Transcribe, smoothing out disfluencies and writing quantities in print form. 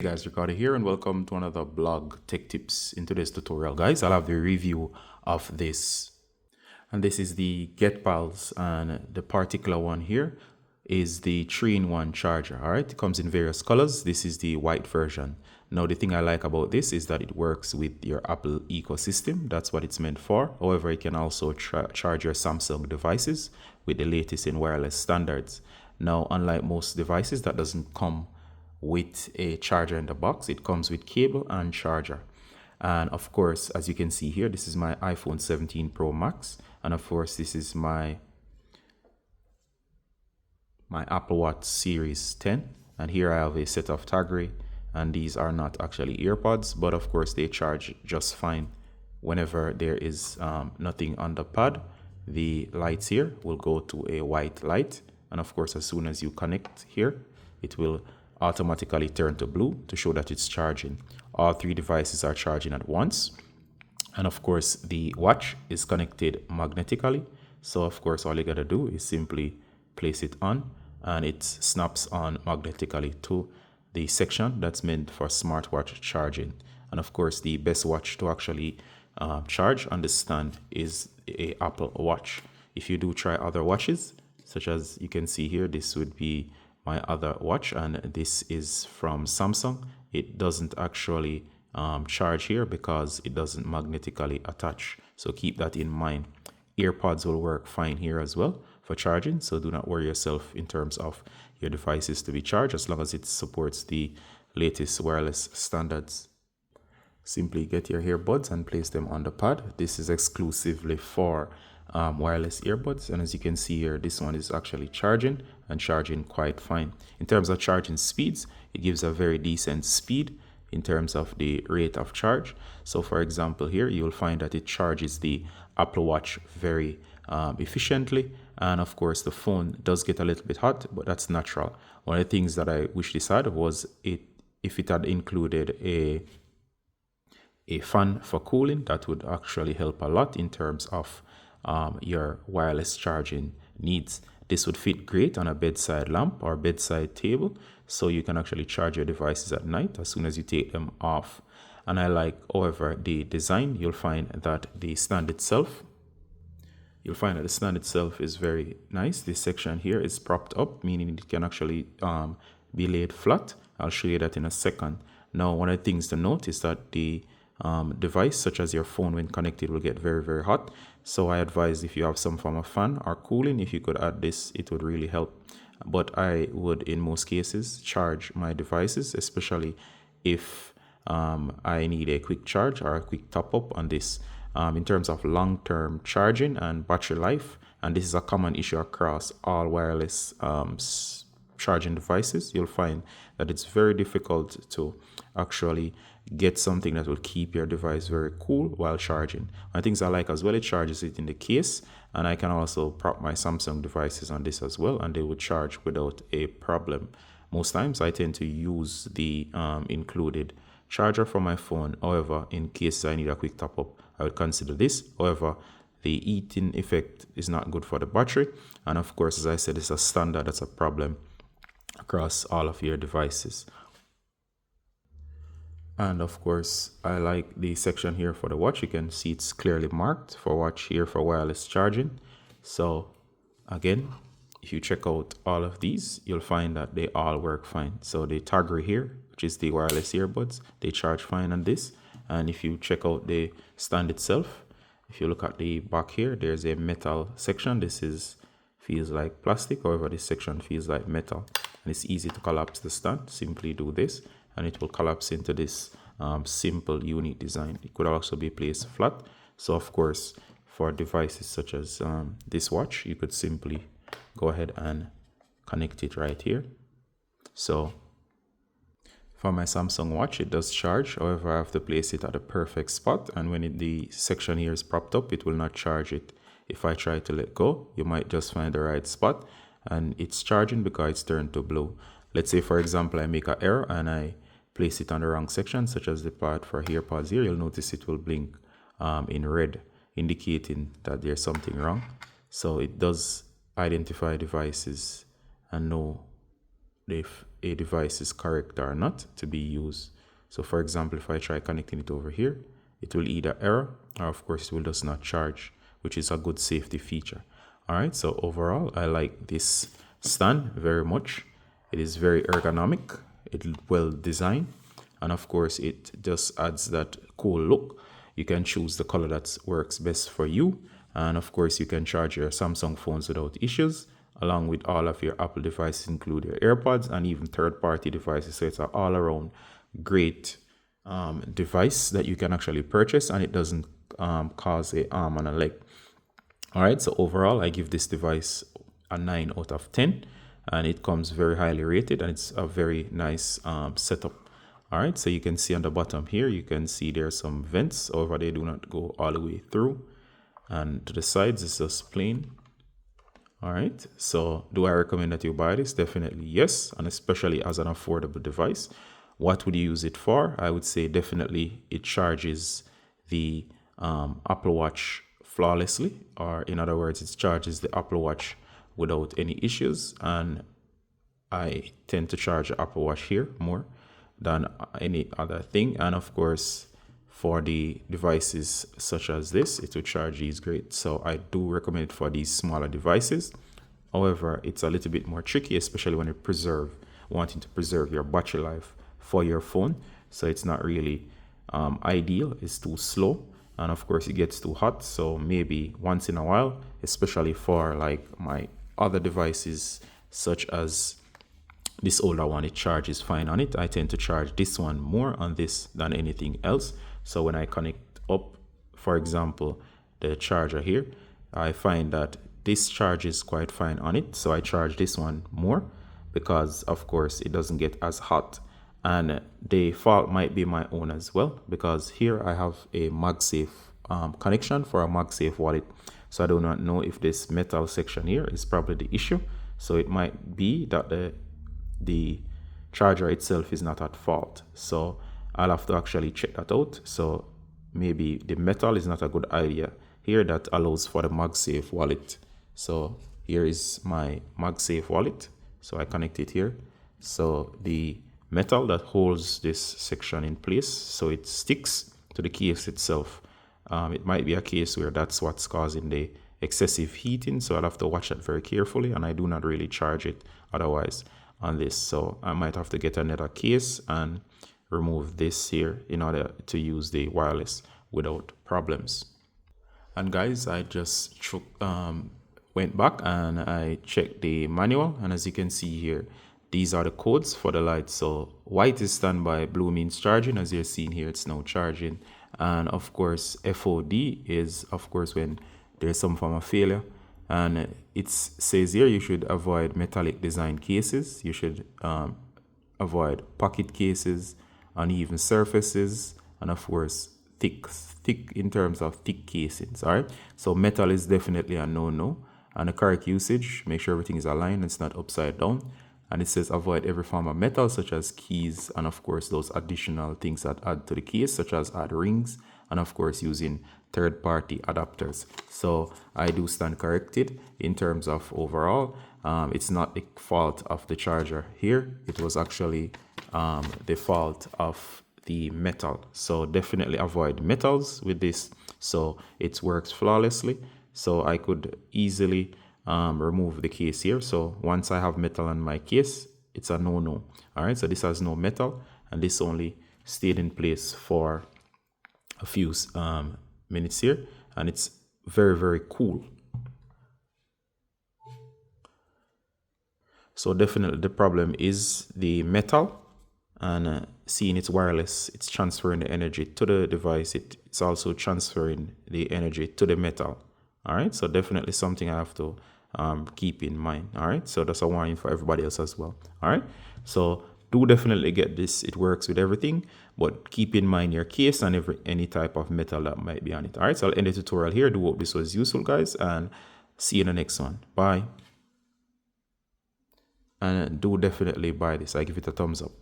Hey guys, Ricardo here and welcome to another blog tech tips. In today's tutorial guys, I'll have the review of this, and this is the GetPals, and the particular one here is the 3-in-1 charger. All right, it comes in various colors. This is the white version. Now the thing I like about this is that it works with your Apple ecosystem. That's what it's meant for. However, it can also charge your Samsung devices with the latest in wireless standards. Now, unlike most devices, that doesn't come with a charger in the box. It comes with cable and charger. And of course, as you can see here, this is my iPhone 17 Pro Max, and of course this is my Apple Watch Series 10, and here I have a set of Tagri, and these are not actually AirPods, but of course they charge just fine whenever there is nothing on the pad. The lights here will go to a white light, and of course as soon as you connect here, it will automatically turn to blue to show that it's charging. All three devices are charging at once, and of course the watch is connected magnetically, so of course all you gotta do is simply place it on and it snaps on magnetically to the section that's meant for smartwatch charging. And of course the best watch to actually charge on the stand is a Apple Watch. If you do try other watches, such as you can see here, this would be my other watch, and this is from Samsung. It doesn't actually charge here because it doesn't magnetically attach, so keep that in mind. AirPods will work fine here as well for charging, so do not worry yourself in terms of your devices to be charged as long as it supports the latest wireless standards. Simply get your earbuds and place them on the pad. This is exclusively for wireless earbuds, and as you can see here, this one is actually charging and charging quite fine. In terms of charging speeds, it gives a very decent speed in terms of the rate of charge. So for example here, you'll find that it charges the Apple Watch very efficiently, and of course the phone does get a little bit hot, but that's natural. One of the things that I wish this had was if it had included a fan for cooling. That would actually help a lot in terms of your wireless charging needs. This would fit great on a bedside lamp or bedside table, so you can actually charge your devices at night as soon as you take them off. And I like, however, the design. You'll find that the stand itself is very nice. This section here is propped up, meaning it can actually be laid flat. I'll show you that in a second. Now, one of the things to note is that the device, such as your phone when connected, will get very, very hot. So I advise, if you have some form of fan or cooling, if you could add this, it would really help. But I would, in most cases, charge my devices, especially if I need a quick charge or a quick top up on this. In terms of long-term charging and battery life, and this is a common issue across all wireless charging devices, you'll find that it's very difficult to actually get something that will keep your device very cool while charging. One of the things I like as well, it charges it in the case, and I can also prop my Samsung devices on this as well, and they would charge without a problem. Most times I tend to use the included charger for my phone. However, in case I need a quick top up, I would consider this. However, the eating effect is not good for the battery, and of course, as I said, it's a standard that's a problem across all of your devices. And of course, I like the section here for the watch. You can see it's clearly marked for watch here for wireless charging. So again, if you check out all of these, you'll find that they all work fine. So the Tagri here, which is the wireless earbuds, they charge fine on this. And if you check out the stand itself, if you look at the back here, there's a metal section. This feels like plastic, however this section feels like metal, and it's easy to collapse the stand. Simply do this and it will collapse into this simple unique design. It could also be placed flat. So of course, for devices such as this watch, you could simply go ahead and connect it right here. So for my Samsung watch, it does charge. However, I have to place it at a perfect spot, and when the section here is propped up, it will not charge it. If I try to let go, you might just find the right spot and it's charging because it's turned to blue. Let's say, for example, I make an error and I place it on the wrong section, such as the part for AirPods here, you'll notice it will blink in red, indicating that there's something wrong. So it does identify devices and know if a device is correct or not to be used. So for example, if I try connecting it over here, it will either error or of course it will just not charge, which is a good safety feature. All right, so overall, I like this stand very much. It is very ergonomic, it's well designed, and of course it just adds that cool look. You can choose the color that works best for you, and of course you can charge your Samsung phones without issues, along with all of your Apple devices, include your AirPods and even third-party devices. So it's an all-around great device that you can actually purchase, and it doesn't cause a arm and a leg. All right, so overall I give this device a 9 out of 10, and it comes very highly rated, and it's a very nice setup. All right, so you can see on the bottom here, you can see there's some vents. However, they do not go all the way through, and to the sides it's just plain. All right, so do I recommend that you buy this? Definitely yes, and especially as an affordable device. What would you use it for? I would say definitely it charges the Apple Watch flawlessly, or in other words, it charges the Apple Watch without any issues. And I tend to charge the Apple Watch here more than any other thing. And of course, for the devices such as this, it will charge these great. So I do recommend it for these smaller devices. However, it's a little bit more tricky, especially when you wanting to preserve your battery life for your phone. So it's not really ideal. It's too slow, and of course it gets too hot. So maybe once in a while, especially for like my other devices such as this older one, it charges fine on it. I tend to charge this one more on this than anything else. So when I connect up, for example, the charger here, I find that this charges quite fine on it. So I charge this one more because of course it doesn't get as hot. And the fault might be my own as well, because here I have a MagSafe connection for a MagSafe wallet. So I do not know if this metal section here is probably the issue. So it might be that the charger itself is not at fault. So I'll have to actually check that out. So maybe the metal is not a good idea here. That allows for the MagSafe wallet. So here is my MagSafe wallet. So I connect it here. So the metal that holds this section in place, so it sticks to the case itself. It might be a case where that's what's causing the excessive heating, so I'll have to watch that very carefully, and I do not really charge it otherwise on this. So I might have to get another case and remove this here in order to use the wireless without problems. And guys, I just went back and I checked the manual, and as you can see here, these are the codes for the lights. So white is standby, blue means charging. As you're seeing here, it's now charging. And of course, FOD is of course when there's some form of failure. And it says here you should avoid metallic design cases. You should avoid pocket cases, uneven surfaces, and of course thick in terms of thick casings. All right, so metal is definitely a no. And the correct usage, make sure everything is aligned, it's not upside down. And it says avoid every form of metal, such as keys, and of course those additional things that add to the case, such as add rings, and of course using third-party adapters. So I do stand corrected in terms of overall. It's not the fault of the charger here. It was actually the fault of the metal. So definitely avoid metals with this. So it works flawlessly. So I could easily remove the case here. So once I have metal on my case, it's a no. All right, so this has no metal, and this only stayed in place for a few minutes here, and it's very cool. So definitely the problem is the metal, and seeing it's wireless, it's transferring the energy to the device. It's also transferring the energy to the metal. All right, so definitely something I have to keep in mind. All right, so that's a warning for everybody else as well. All right, so do definitely get this. It works with everything, but keep in mind your case and any type of metal that might be on it. All right, so I'll end the tutorial here. Do hope this was useful, guys, and see you in the next one. Bye. And do definitely buy this. I give it a thumbs up.